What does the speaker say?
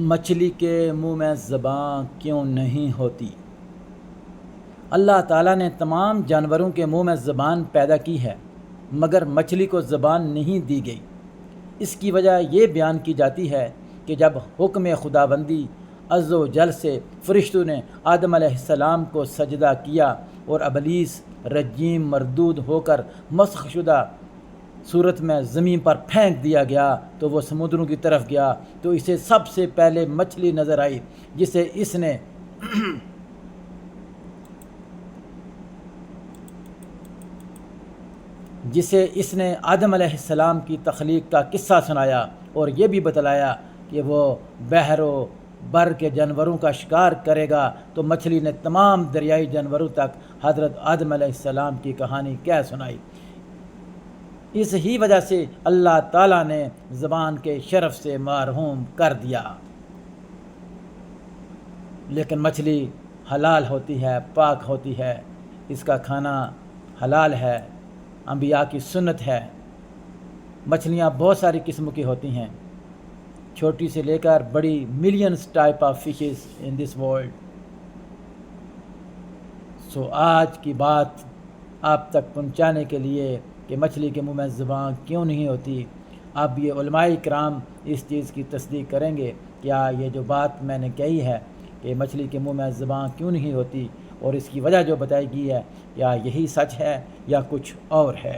مچھلی کے منہ میں زبان کیوں نہیں ہوتی؟ اللہ تعالیٰ نے تمام جانوروں کے منہ میں زبان پیدا کی ہے، مگر مچھلی کو زبان نہیں دی گئی۔ اس کی وجہ یہ بیان کی جاتی ہے کہ جب حکم خداوندی عز و جل سے فرشتوں نے آدم علیہ السلام کو سجدہ کیا اور ابلیس رجیم مردود ہو کر مسخ شدہ صورت میں زمین پر پھینک دیا گیا تو وہ سمندروں کی طرف گیا، تو اسے سب سے پہلے مچھلی نظر آئی جسے اس نے آدم علیہ السلام کی تخلیق کا قصہ سنایا اور یہ بھی بتلایا کہ وہ بحر و بر کے جانوروں کا شکار کرے گا، تو مچھلی نے تمام دریائی جانوروں تک حضرت آدم علیہ السلام کی کہانی کہہ سنائی۔ اس ہی وجہ سے اللہ تعالیٰ نے زبان کے شرف سے محروم کر دیا۔ لیکن مچھلی حلال ہوتی ہے، پاک ہوتی ہے، اس کا کھانا حلال ہے، انبیاء کی سنت ہے۔ مچھلیاں بہت ساری قسم کی ہوتی ہیں، چھوٹی سے لے کر بڑی، millions type of fishes in this world. So آج کی بات آپ تک پہنچانے کے لیے کہ مچھلی کے منہ میں زبان کیوں نہیں ہوتی، اب یہ علماء کرام اس چیز کی تصدیق کریں گے کیا یہ جو بات میں نے کہی ہے کہ مچھلی کے منہ میں زبان کیوں نہیں ہوتی اور اس کی وجہ جو بتائی گئی ہے، کیا یہی سچ ہے یا کچھ اور ہے۔